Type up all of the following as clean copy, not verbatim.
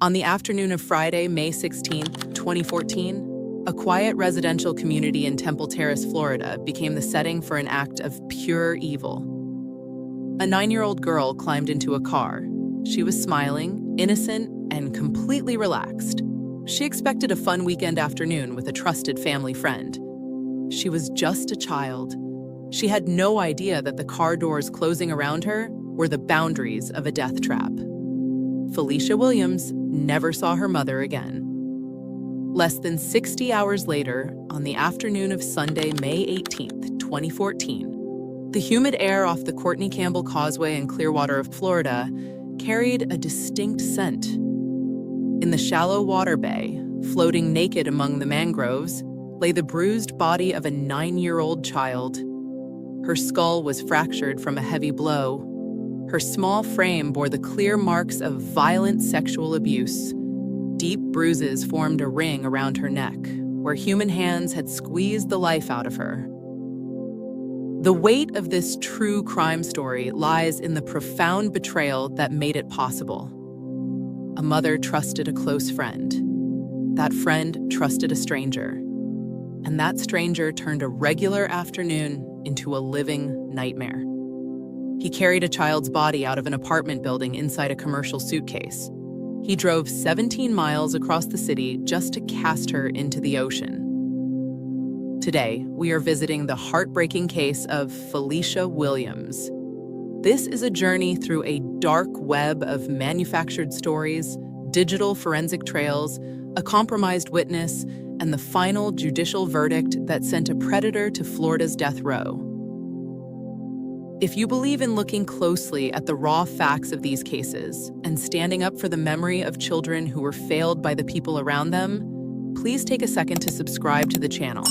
On the afternoon of Friday, May 16th, 2014, a quiet residential community in Temple Terrace, Florida, became the setting for an act of pure evil. A 9-year-old girl climbed into a car. She was smiling, innocent, and completely relaxed. She expected a fun weekend afternoon with a trusted family friend. She was just a child. She had no idea that the car doors closing around her were the boundaries of a death trap. Felicia Williams never saw her mother again. Less than 60 hours later, on the afternoon of Sunday, May 18th, 2014, the humid air off the Courtney Campbell Causeway in Clearwater, Florida, carried a distinct scent. In the shallow water bay, floating naked among the mangroves, lay the bruised body of a 9-year-old child. Her skull was fractured from a heavy blow. Her small frame bore the clear marks of violent sexual abuse. Deep bruises formed a ring around her neck, where human hands had squeezed the life out of her. The weight of this true crime story lies in the profound betrayal that made it possible. A mother trusted a close friend. That friend trusted a stranger. And that stranger turned a regular afternoon into a living nightmare. He carried a child's body out of an apartment building inside a commercial suitcase. He drove 17 miles across the city just to cast her into the ocean. Today, we are visiting the heartbreaking case of Felicia Williams. This is a journey through a dark web of manufactured stories, digital forensic trails, a compromised witness, and the final judicial verdict that sent a predator to Florida's death row. If you believe in looking closely at the raw facts of these cases and standing up for the memory of children who were failed by the people around them, please take a second to subscribe to the channel.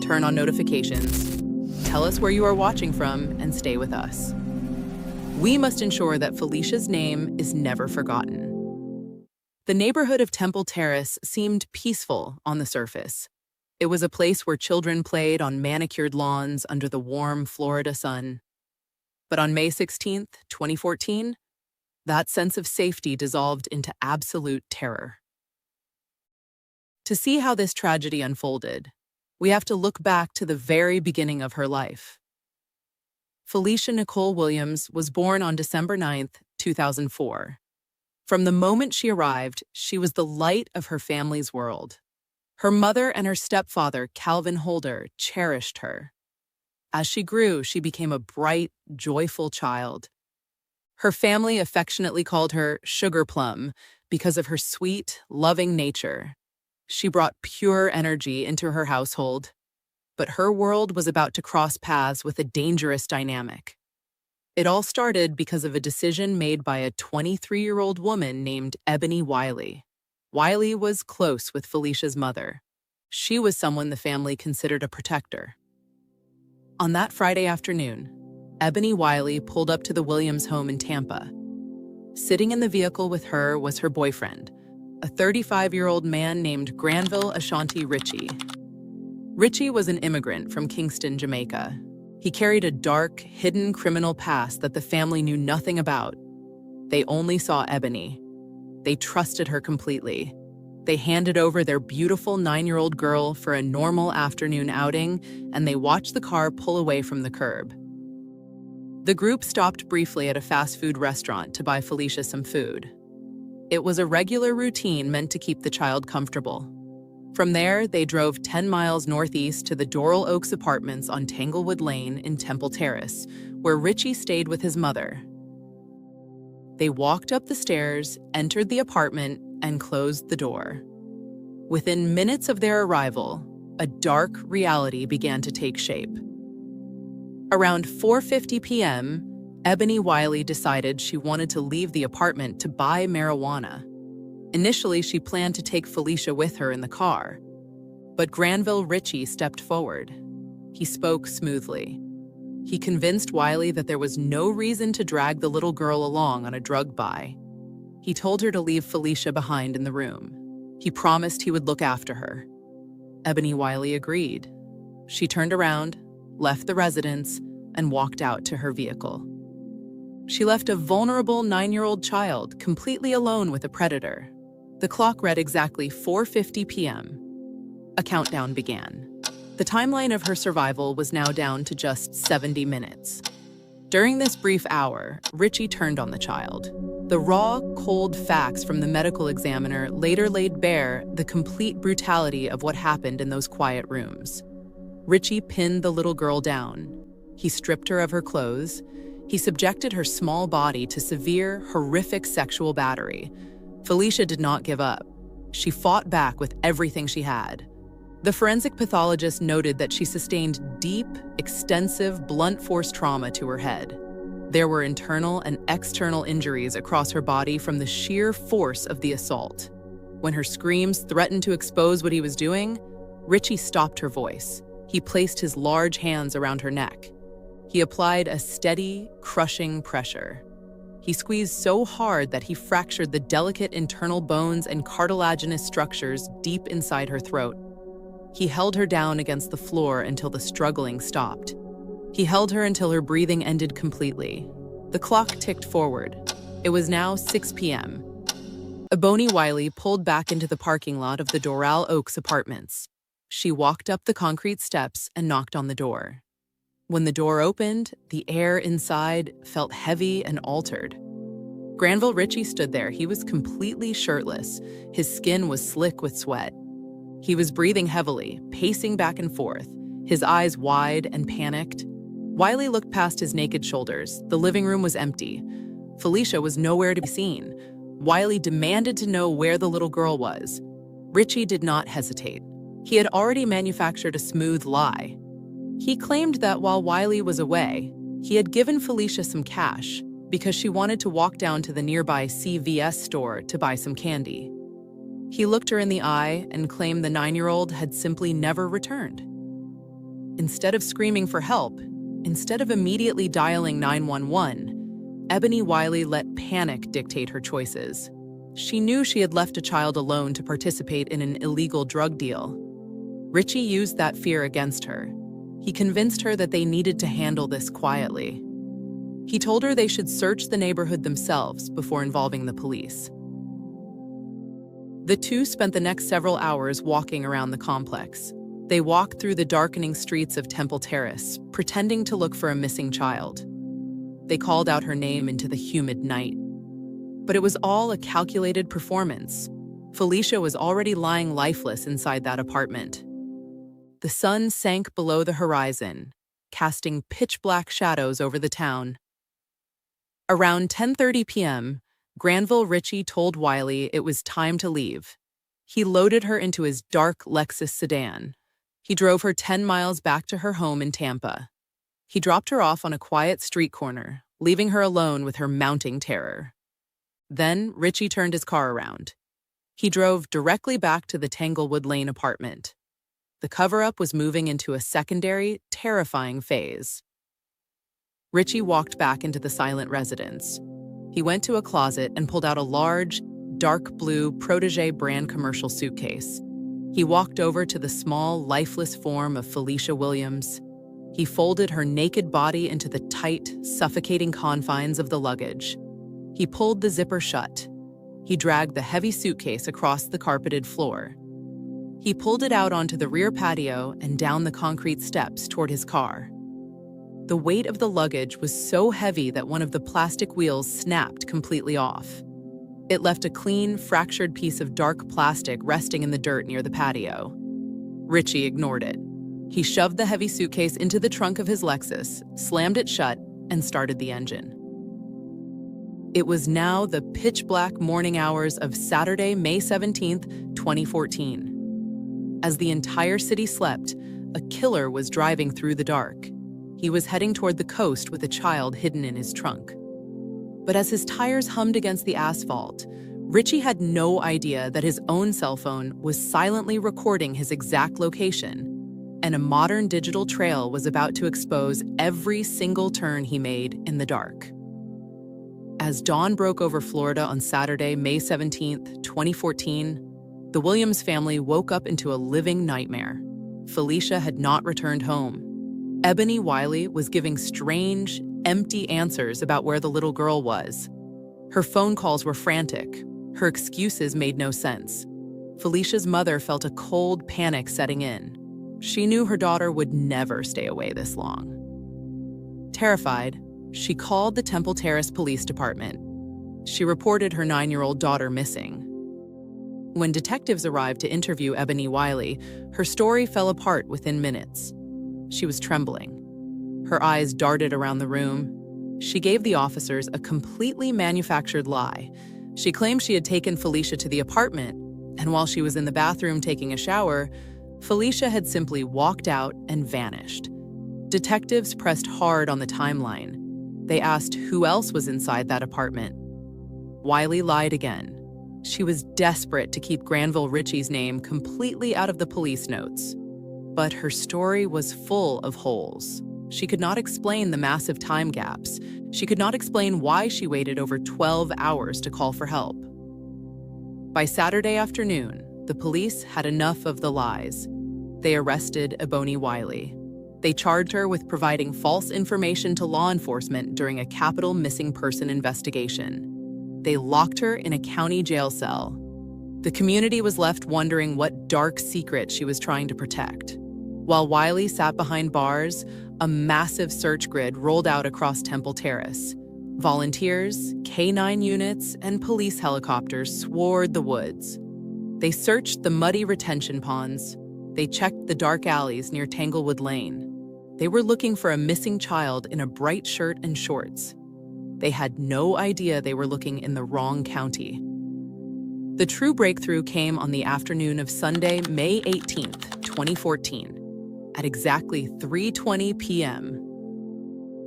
Turn on notifications, tell us where you are watching from, and stay with us. We must ensure that Felicia's name is never forgotten. The neighborhood of Temple Terrace seemed peaceful on the surface. It was a place where children played on manicured lawns under the warm Florida sun. But on May 16th, 2014, that sense of safety dissolved into absolute terror. To see how this tragedy unfolded, we have to look back to the very beginning of her life. Felicia Nicole Williams was born on December 9th, 2004. From the moment she arrived, she was the light of her family's world. Her mother and her stepfather, Calvin Holder, cherished her. As she grew, she became a bright, joyful child. Her family affectionately called her Sugar Plum because of her sweet, loving nature. She brought pure energy into her household, but her world was about to cross paths with a dangerous dynamic. It all started because of a decision made by a 23-year-old woman named Ebony Wiley. Wiley was close with Felicia's mother. She was someone the family considered a protector. On that Friday afternoon, Ebony Wiley pulled up to the Williams home in Tampa. Sitting in the vehicle with her was her boyfriend, a 35-year-old man named Granville Ritchie. Ritchie was an immigrant from Kingston, Jamaica. He carried a dark, hidden criminal past that the family knew nothing about. They only saw Ebony. They trusted her completely. They handed over their beautiful 9-year-old girl for a normal afternoon outing, and they watched the car pull away from the curb. The group stopped briefly at a fast food restaurant to buy Felicia some food. It was a regular routine meant to keep the child comfortable. From there, they drove 10 miles northeast to the Doral Oaks Apartments on Tanglewood Lane in Temple Terrace, where Ritchie stayed with his mother. They walked up the stairs, entered the apartment, and closed the door. Within minutes of their arrival, a dark reality began to take shape. Around 4:50 p.m., Ebony Wiley decided she wanted to leave the apartment to buy marijuana. Initially, she planned to take Felicia with her in the car, but Granville Ritchie stepped forward. He spoke smoothly. He convinced Wiley that there was no reason to drag the little girl along on a drug buy. He told her to leave Felicia behind in the room. He promised he would look after her. Ebony Wiley agreed. She turned around, left the residence, and walked out to her vehicle. She left a vulnerable 9-year-old child completely alone with a predator. The clock read exactly 4:50 p.m. A countdown began. The timeline of her survival was now down to just 70 minutes. During this brief hour, Ritchie turned on the child. The raw, cold facts from the medical examiner later laid bare the complete brutality of what happened in those quiet rooms. Ritchie pinned the little girl down. He stripped her of her clothes. He subjected her small body to severe, horrific sexual battery. Felicia did not give up. She fought back with everything she had. The forensic pathologist noted that she sustained deep, extensive, blunt force trauma to her head. There were internal and external injuries across her body from the sheer force of the assault. When her screams threatened to expose what he was doing, Ritchie stopped her voice. He placed his large hands around her neck. He applied a steady, crushing pressure. He squeezed so hard that he fractured the delicate internal bones and cartilaginous structures deep inside her throat. He held her down against the floor until the struggling stopped. He held her until her breathing ended completely. The clock ticked forward. It was now 6 p.m. Ebony Wiley pulled back into the parking lot of the Doral Oaks apartments. She walked up the concrete steps and knocked on the door. When the door opened, the air inside felt heavy and altered. Granville Ritchie stood there. He was completely shirtless. His skin was slick with sweat. He was breathing heavily, pacing back and forth, his eyes wide and panicked. Wiley looked past his naked shoulders. The living room was empty. Felicia was nowhere to be seen. Wiley demanded to know where the little girl was. Ritchie did not hesitate. He had already manufactured a smooth lie. He claimed that while Wiley was away, he had given Felicia some cash because she wanted to walk down to the nearby CVS store to buy some candy. He looked her in the eye and claimed the 9-year-old had simply never returned. Instead of screaming for help, instead of immediately dialing 911, Ebony Wiley let panic dictate her choices. She knew she had left a child alone to participate in an illegal drug deal. Ritchie used that fear against her. He convinced her that they needed to handle this quietly. He told her they should search the neighborhood themselves before involving the police. The two spent the next several hours walking around the complex. They walked through the darkening streets of Temple Terrace, pretending to look for a missing child. They called out her name into the humid night. But it was all a calculated performance. Felicia was already lying lifeless inside that apartment. The sun sank below the horizon, casting pitch-black shadows over the town. Around 10:30 p.m., Granville Ritchie told Wiley it was time to leave. He loaded her into his dark Lexus sedan. He drove her 10 miles back to her home in Tampa. He dropped her off on a quiet street corner, leaving her alone with her mounting terror. Then Ritchie turned his car around. He drove directly back to the Tanglewood Lane apartment. The cover-up was moving into a secondary, terrifying phase. Ritchie walked back into the silent residence. He went to a closet and pulled out a large, dark blue Protégé brand commercial suitcase. He walked over to the small, lifeless form of Felicia Williams. He folded her naked body into the tight, suffocating confines of the luggage. He pulled the zipper shut. He dragged the heavy suitcase across the carpeted floor. He pulled it out onto the rear patio and down the concrete steps toward his car. The weight of the luggage was so heavy that one of the plastic wheels snapped completely off. It left a clean, fractured piece of dark plastic resting in the dirt near the patio. Ritchie ignored it. He shoved the heavy suitcase into the trunk of his Lexus, slammed it shut, and started the engine. It was now the pitch-black morning hours of Saturday, May 17th, 2014. As the entire city slept, a killer was driving through the dark. He was heading toward the coast with a child hidden in his trunk. But as his tires hummed against the asphalt, Ritchie had no idea that his own cell phone was silently recording his exact location, and a modern digital trail was about to expose every single turn he made in the dark. As dawn broke over Florida on Saturday, May 17th, 2014, the Williams family woke up into a living nightmare. Felicia had not returned home. Ebony Wiley was giving strange, empty answers about where the little girl was. Her phone calls were frantic. Her excuses made no sense. Felicia's mother felt a cold panic setting in. She knew her daughter would never stay away this long. Terrified, she called the Temple Terrace Police Department. She reported her 9-year-old daughter missing. When detectives arrived to interview Ebony Wiley, her story fell apart within minutes. She was trembling. Her eyes darted around the room. She gave the officers a completely manufactured lie. She claimed she had taken Felicia to the apartment, and while she was in the bathroom taking a shower, Felicia had simply walked out and vanished. Detectives pressed hard on the timeline. They asked who else was inside that apartment. Wiley lied again. She was desperate to keep Granville Ritchie's name completely out of the police notes. But her story was full of holes. She could not explain the massive time gaps. She could not explain why she waited over 12 hours to call for help. By Saturday afternoon, the police had enough of the lies. They arrested Ebony Wiley. They charged her with providing false information to law enforcement during a capital missing person investigation. They locked her in a county jail cell. The community was left wondering what dark secret she was trying to protect. While Wiley sat behind bars, a massive search grid rolled out across Temple Terrace. Volunteers, K-9 units, and police helicopters swarmed the woods. They searched the muddy retention ponds. They checked the dark alleys near Tanglewood Lane. They were looking for a missing child in a bright shirt and shorts. They had no idea they were looking in the wrong county. The true breakthrough came on the afternoon of Sunday, May 18th, 2014, at exactly 3:20 p.m.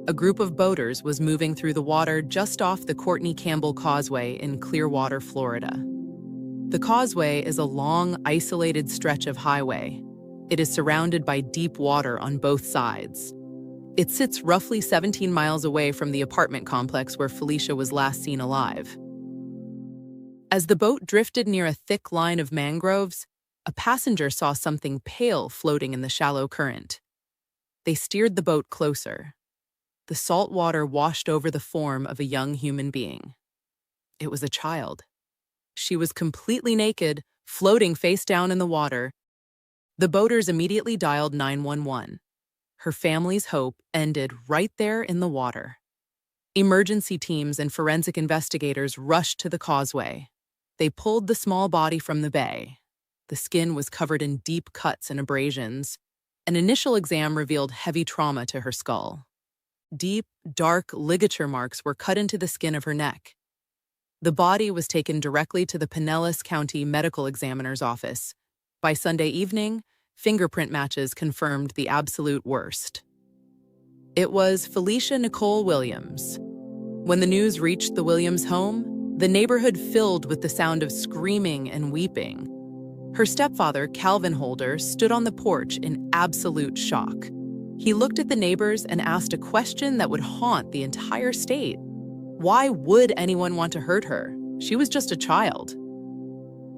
A group of boaters was moving through the water just off the Courtney Campbell Causeway in Clearwater, Florida. The causeway is a long, isolated stretch of highway. It is surrounded by deep water on both sides. It sits roughly 17 miles away from the apartment complex where Felicia was last seen alive. As the boat drifted near a thick line of mangroves, a passenger saw something pale floating in the shallow current. They steered the boat closer. The salt water washed over the form of a young human being. It was a child. She was completely naked, floating face down in the water. The boaters immediately dialed 911. Her family's hope ended right there in the water. Emergency teams and forensic investigators rushed to the causeway. They pulled the small body from the bay. The skin was covered in deep cuts and abrasions. An initial exam revealed heavy trauma to her skull. Deep, dark ligature marks were cut into the skin of her neck. The body was taken directly to the Pinellas County Medical Examiner's office. By Sunday evening, fingerprint matches confirmed the absolute worst. It was Felicia Nicole Williams. When the news reached the Williams home, the neighborhood filled with the sound of screaming and weeping. Her stepfather, Calvin Holder, stood on the porch in absolute shock. He looked at the neighbors and asked a question that would haunt the entire state. Why would anyone want to hurt her? She was just a child.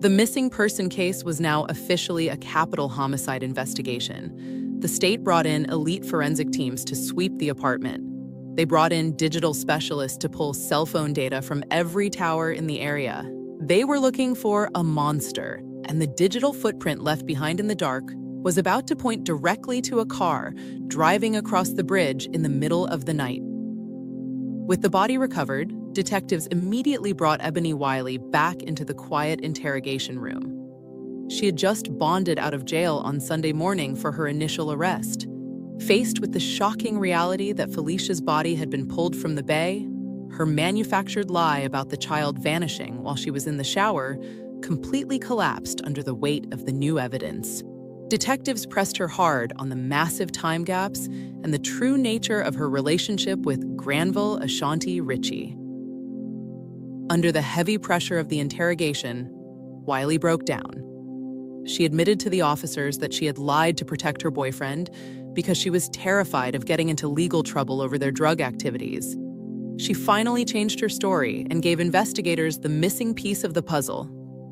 The missing person case was now officially a capital homicide investigation. The state brought in elite forensic teams to sweep the apartment. They brought in digital specialists to pull cell phone data from every tower in the area. They were looking for a monster, and the digital footprint left behind in the dark was about to point directly to a car driving across the bridge in the middle of the night. With the body recovered, detectives immediately brought Ebony Wiley back into the quiet interrogation room. She had just bonded out of jail on Sunday morning for her initial arrest. Faced with the shocking reality that Felicia's body had been pulled from the bay, her manufactured lie about the child vanishing while she was in the shower completely collapsed under the weight of the new evidence. Detectives pressed her hard on the massive time gaps and the true nature of her relationship with Granville Ashanti Ritchie. Under the heavy pressure of the interrogation, Wiley broke down. She admitted to the officers that she had lied to protect her boyfriend because she was terrified of getting into legal trouble over their drug activities. She finally changed her story and gave investigators the missing piece of the puzzle.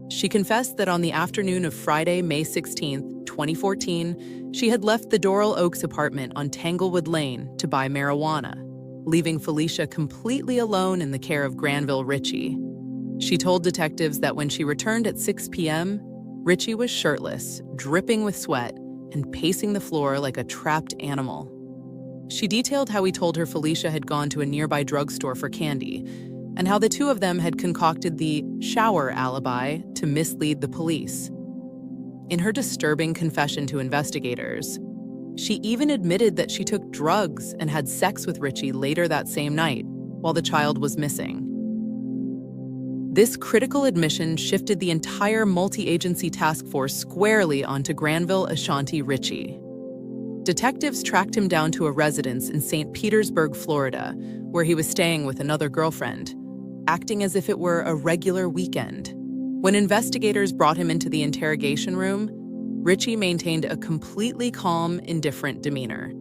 She confessed that on the afternoon of Friday, May 16, 2014, she had left the Doral Oaks apartment on Tanglewood Lane to buy marijuana, leaving Felicia completely alone in the care of Granville Ritchie. She told detectives that when she returned at 6 p.m., Ritchie was shirtless, dripping with sweat, and pacing the floor like a trapped animal. She detailed how he told her Felicia had gone to a nearby drugstore for candy, and how the two of them had concocted the shower alibi to mislead the police. In her disturbing confession to investigators, she even admitted that she took drugs and had sex with Ritchie later that same night, while the child was missing. This critical admission shifted the entire multi-agency task force squarely onto Granville Ashanti Ritchie. Detectives tracked him down to a residence in St. Petersburg, Florida, where he was staying with another girlfriend, acting as if it were a regular weekend. When investigators brought him into the interrogation room, Ritchie maintained a completely calm, indifferent demeanor.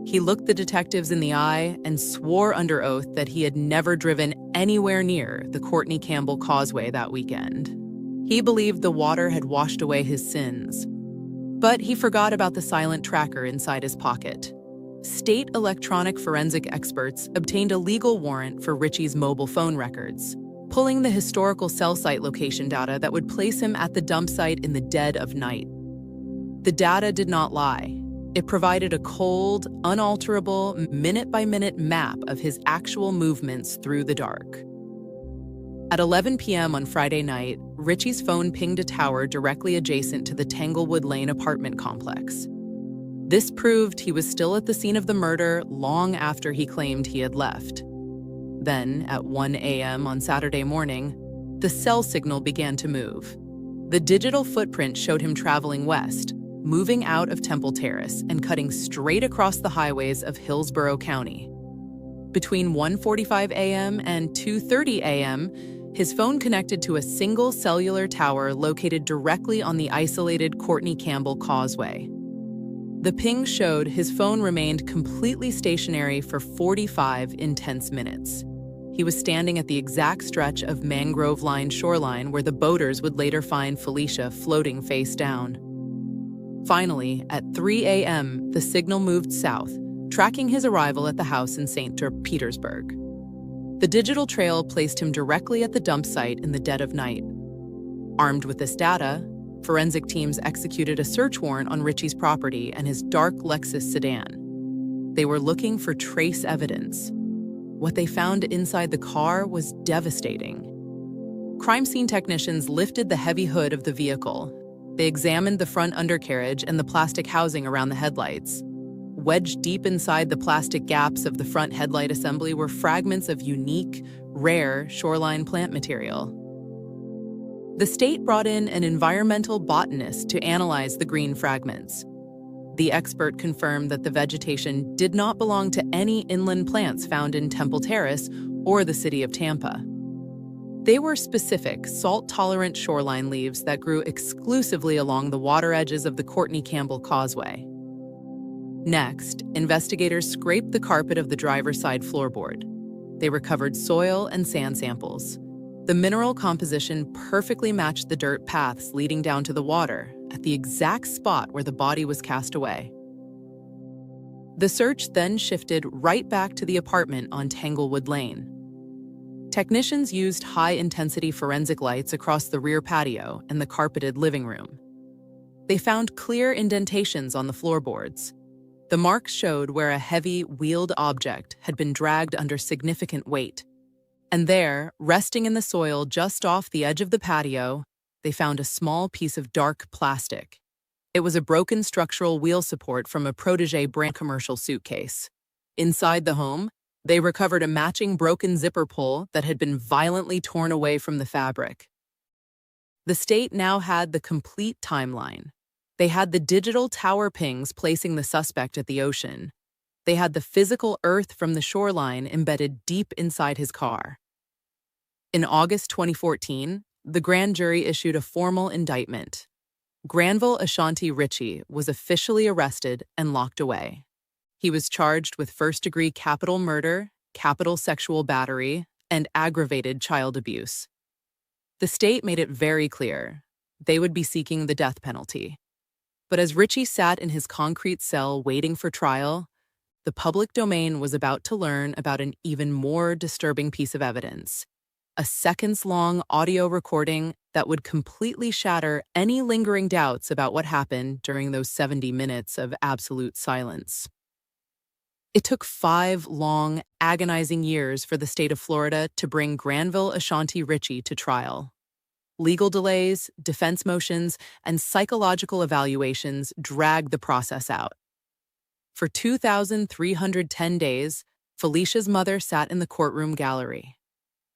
He looked the detectives in the eye and swore under oath that he had never driven anywhere near the Courtney Campbell Causeway that weekend. He believed the water had washed away his sins. But he forgot about the silent tracker inside his pocket. State electronic forensic experts obtained a legal warrant for Ritchie's mobile phone records, pulling the historical cell site location data that would place him at the dump site in the dead of night. The data did not lie. It provided a cold, unalterable, minute-by-minute map of his actual movements through the dark. At 11 p.m. on Friday night, Ritchie's phone pinged a tower directly adjacent to the Tanglewood Lane apartment complex. This proved he was still at the scene of the murder long after he claimed he had left. Then, at 1 a.m. on Saturday morning, the cell signal began to move. The digital footprint showed him traveling west, moving out of Temple Terrace and cutting straight across the highways of Hillsborough County. Between 1:45 a.m. and 2:30 a.m., his phone connected to a single cellular tower located directly on the isolated Courtney Campbell Causeway. The ping showed his phone remained completely stationary for 45 intense minutes. He was standing at the exact stretch of mangrove-lined shoreline where the boaters would later find Felicia floating face down. Finally, at 3 a.m., the signal moved south, tracking his arrival at the house in St. Petersburg. The digital trail placed him directly at the dump site in the dead of night. Armed with this data, forensic teams executed a search warrant on Ritchie's property and his dark Lexus sedan. They were looking for trace evidence. What they found inside the car was devastating. Crime scene technicians lifted the heavy hood of the vehicle. They examined the front undercarriage and the plastic housing around the headlights. Wedged deep inside the plastic gaps of the front headlight assembly were fragments of unique, rare shoreline plant material. The state brought in an environmental botanist to analyze the green fragments. The expert confirmed that the vegetation did not belong to any inland plants found in Temple Terrace or the city of Tampa. They were specific, salt-tolerant shoreline leaves that grew exclusively along the water edges of the Courtney Campbell Causeway. Next, investigators scraped the carpet of the driver's side floorboard. They recovered soil and sand samples. The mineral composition perfectly matched the dirt paths leading down to the water at the exact spot where the body was cast away. The search then shifted right back to the apartment on Tanglewood Lane. Technicians used high-intensity forensic lights across the rear patio and the carpeted living room. They found clear indentations on the floorboards. The marks showed where a heavy, wheeled object had been dragged under significant weight. And there, resting in the soil just off the edge of the patio, they found a small piece of dark plastic. It was a broken structural wheel support from a Protégé brand commercial suitcase. Inside the home, they recovered a matching broken zipper pull that had been violently torn away from the fabric. The state now had the complete timeline. They had the digital tower pings placing the suspect at the ocean. They had the physical earth from the shoreline embedded deep inside his car. In August 2014, the grand jury issued a formal indictment. Granville Ashanti Ritchie was officially arrested and locked away. He was charged with first-degree capital murder, capital sexual battery, and aggravated child abuse. The state made it very clear they would be seeking the death penalty. But as Ritchie sat in his concrete cell waiting for trial, the public domain was about to learn about an even more disturbing piece of evidence. a seconds-long audio recording that would completely shatter any lingering doubts about what happened during those 70 minutes of absolute silence. It took 5 long, agonizing years for the state of Florida to bring Granville Ashanti Ritchie to trial. Legal delays, defense motions, and psychological evaluations dragged the process out. For 2,310 days, Felicia's mother sat in the courtroom gallery.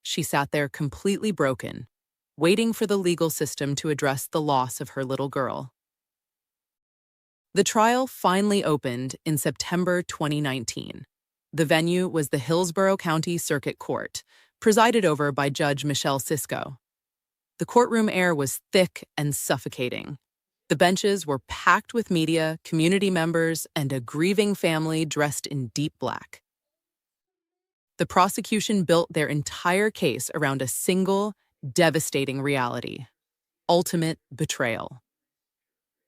She sat there completely broken, waiting for the legal system to address the loss of her little girl. The trial finally opened in September 2019. The venue was the Hillsborough County Circuit Court, presided over by Judge Michelle Cisco. The courtroom air was thick and suffocating. The benches were packed with media, community members, and a grieving family dressed in deep black. The prosecution built their entire case around a single, devastating reality: ultimate betrayal.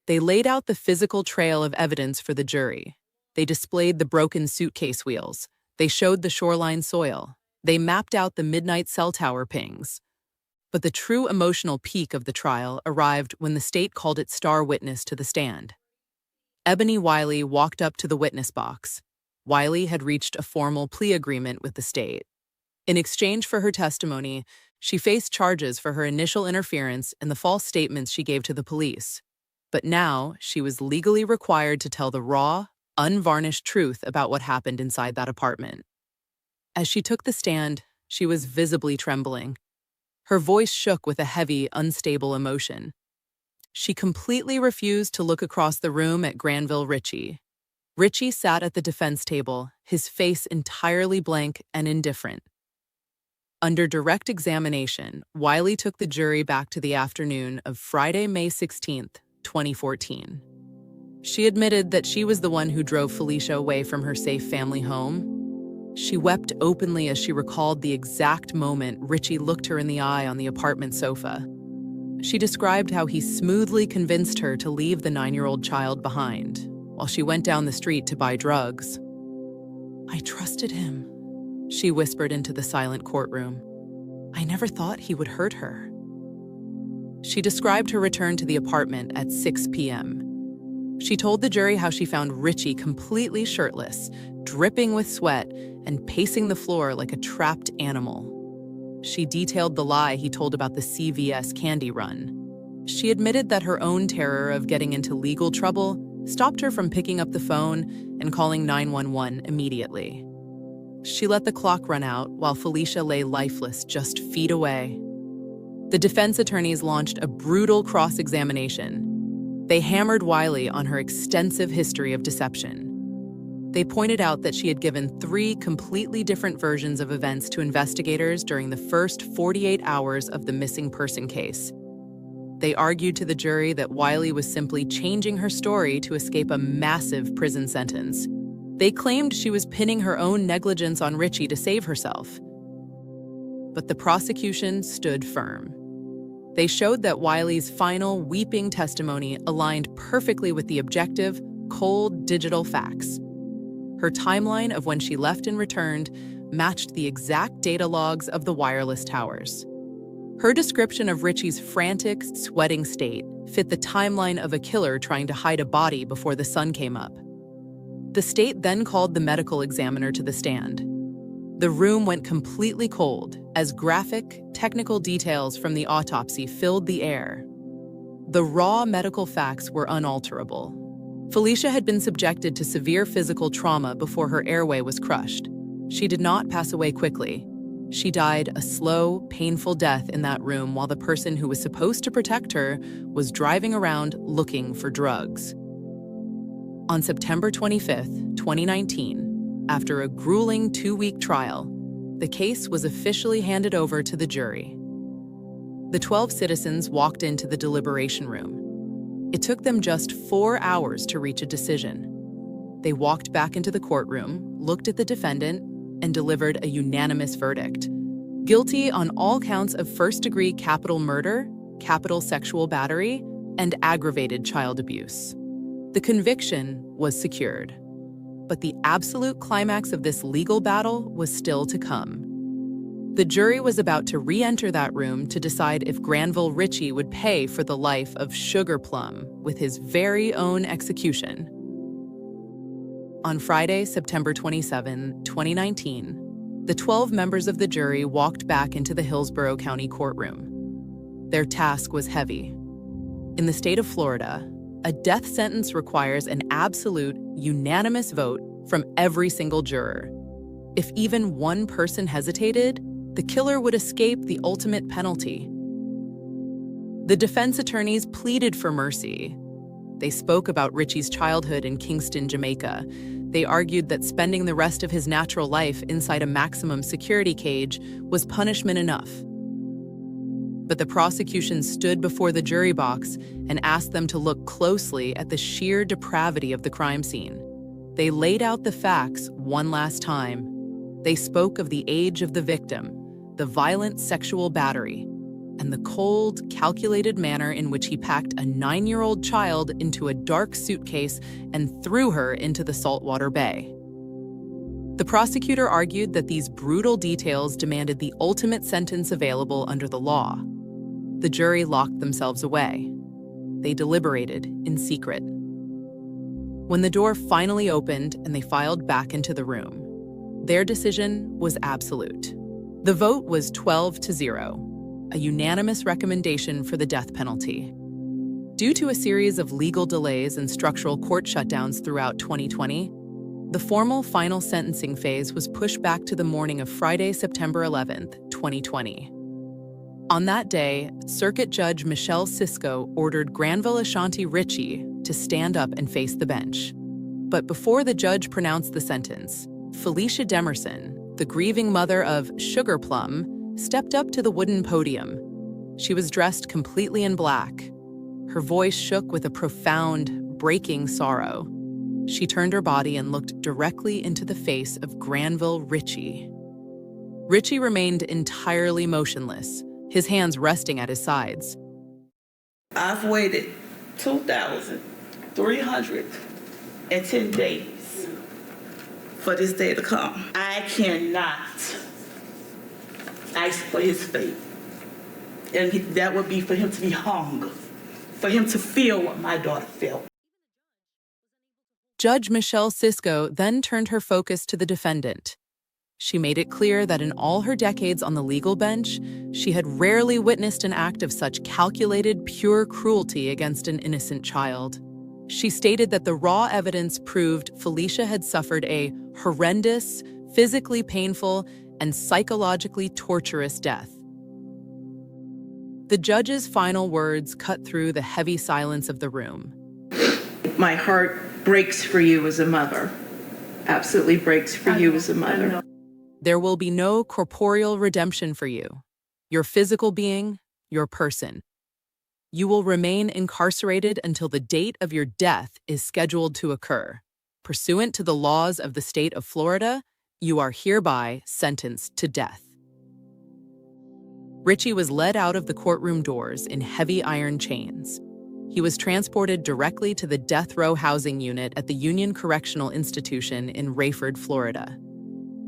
They laid out the physical trail of evidence for the jury. They displayed the broken suitcase wheels. They showed the shoreline soil. They mapped out the midnight cell tower pings. But the true emotional peak of the trial arrived when the state called its star witness to the stand. Ebony Wiley walked up to the witness box. Wiley had reached a formal plea agreement with the state. In exchange for her testimony, she faced charges for her initial interference and the false statements she gave to the police. But now she was legally required to tell the raw, unvarnished truth about what happened inside that apartment. As she took the stand, she was visibly trembling. Her voice shook with a heavy, unstable emotion. She completely refused to look across the room at Granville Ritchie. Ritchie sat at the defense table, his face entirely blank and indifferent. Under direct examination, Wiley took the jury back to the afternoon of Friday, May 16, 2014. She admitted that she was the one who drove Felicia away from her safe family home. She wept openly as she recalled the exact moment Ritchie looked her in the eye on the apartment sofa. She described how he smoothly convinced her to leave the 9-year-old child behind, while she went down the street to buy drugs. "I trusted him," she whispered into the silent courtroom. "I never thought he would hurt her." She described her return to the apartment at 6 p.m. She told the jury how she found Ritchie completely shirtless, dripping with sweat, and pacing the floor like a trapped animal. She detailed the lie he told about the CVS candy run. She admitted that her own terror of getting into legal trouble stopped her from picking up the phone and calling 911 immediately. She let the clock run out while Felicia lay lifeless just feet away. The defense attorneys launched a brutal cross-examination. They hammered Wiley on her extensive history of deception. They pointed out that she had given 3 completely different versions of events to investigators during the first 48 hours of the missing person case. They argued to the jury that Wiley was simply changing her story to escape a massive prison sentence. They claimed she was pinning her own negligence on Ritchie to save herself. But the prosecution stood firm. They showed that Wiley's final, weeping testimony aligned perfectly with the objective, cold, digital facts. Her timeline of when she left and returned matched the exact data logs of the wireless towers. Her description of Ritchie's frantic, sweating state fit the timeline of a killer trying to hide a body before the sun came up. The state then called the medical examiner to the stand. The room went completely cold as graphic, technical details from the autopsy filled the air. The raw medical facts were unalterable. Felicia had been subjected to severe physical trauma before her airway was crushed. She did not pass away quickly. She died a slow, painful death in that room while the person who was supposed to protect her was driving around looking for drugs. On September 25, 2019, after a grueling 2-week trial, the case was officially handed over to the jury. The 12 citizens walked into the deliberation room. It took them just 4 hours to reach a decision. They walked back into the courtroom, looked at the defendant, and delivered a unanimous verdict. Guilty on all counts of first-degree capital murder, capital sexual battery, and aggravated child abuse. The conviction was secured. But the absolute climax of this legal battle was still to come. The jury was about to re-enter that room to decide if Granville Ritchie would pay for the life of Sugar Plum with his very own execution. On Friday, September 27, 2019, the 12 members of the jury walked back into the Hillsborough County courtroom. Their task was heavy. In the state of Florida, a death sentence requires an absolute, unanimous vote from every single juror. If even one person hesitated, the killer would escape the ultimate penalty. The defense attorneys pleaded for mercy. They spoke about Ritchie's childhood in Kingston, Jamaica. They argued that spending the rest of his natural life inside a maximum security cage was punishment enough. But the prosecution stood before the jury box and asked them to look closely at the sheer depravity of the crime scene. They laid out the facts one last time. They spoke of the age of the victim, the violent sexual battery, and the cold, calculated manner in which he packed a 9-year-old child into a dark suitcase and threw her into the saltwater bay. The prosecutor argued that these brutal details demanded the ultimate sentence available under the law. The jury locked themselves away. They deliberated in secret. When the door finally opened and they filed back into the room, their decision was absolute. The vote was 12-0, a unanimous recommendation for the death penalty. Due to a series of legal delays and structural court shutdowns throughout 2020, the formal final sentencing phase was pushed back to the morning of Friday, September 11, 2020. On that day, Circuit Judge Michelle Cisco ordered Granville Ashanti Ritchie to stand up and face the bench. But before the judge pronounced the sentence, Felicia Demerson, the grieving mother of Sugar Plum, stepped up to the wooden podium. She was dressed completely in black. Her voice shook with a profound, breaking sorrow. She turned her body and looked directly into the face of Granville Ritchie. Ritchie remained entirely motionless, his hands resting at his sides. I've waited 2,310 days for this day to come. I cannot ask for his fate. And that would be for him to be hung, for him to feel what my daughter felt. Judge Michelle Cisco then turned her focus to the defendant. She made it clear that in all her decades on the legal bench, she had rarely witnessed an act of such calculated, pure cruelty against an innocent child. She stated that the raw evidence proved Felicia had suffered a horrendous, physically painful, and psychologically torturous death. The judge's final words cut through the heavy silence of the room. My heart breaks for you as a mother. Absolutely breaks for you as a mother. There will be no corporeal redemption for you, your physical being, your person. You will remain incarcerated until the date of your death is scheduled to occur. Pursuant to the laws of the state of Florida, you are hereby sentenced to death. Ritchie was led out of the courtroom doors in heavy iron chains. He was transported directly to the death row housing unit at the Union Correctional Institution in Rayford, Florida.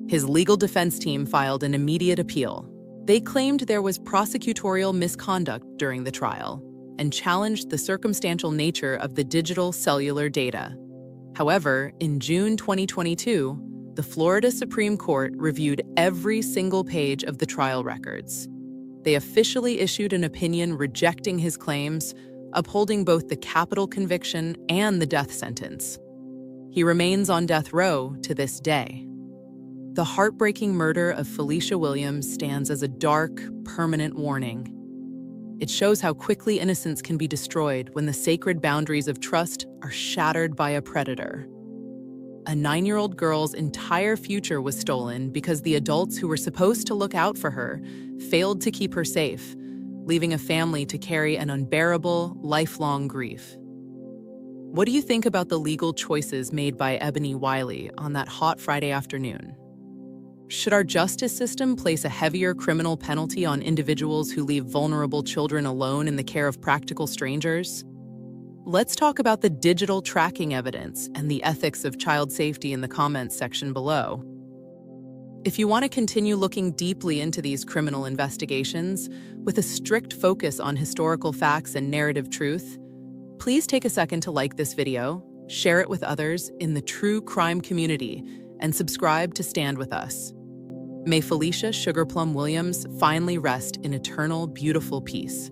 His legal defense team filed an immediate appeal. They claimed there was prosecutorial misconduct during the trial and challenged the circumstantial nature of the digital cellular data. However, in June 2022, the Florida Supreme Court reviewed every single page of the trial records. They officially issued an opinion rejecting his claims, upholding both the capital conviction and the death sentence. He remains on death row to this day. The heartbreaking murder of Felicia Williams stands as a dark, permanent warning. It shows how quickly innocence can be destroyed when the sacred boundaries of trust are shattered by a predator. A 9-year-old girl's entire future was stolen because the adults who were supposed to look out for her failed to keep her safe, leaving a family to carry an unbearable, lifelong grief. What do you think about the legal choices made by Ebony Wiley on that hot Friday afternoon? Should our justice system place a heavier criminal penalty on individuals who leave vulnerable children alone in the care of practical strangers? Let's talk about the digital tracking evidence and the ethics of child safety in the comments section below. If you want to continue looking deeply into these criminal investigations with a strict focus on historical facts and narrative truth, please take a second to like this video, share it with others in the true crime community, and subscribe to stand with us. May Felicia Sugar Plum Williams finally rest in eternal, beautiful peace.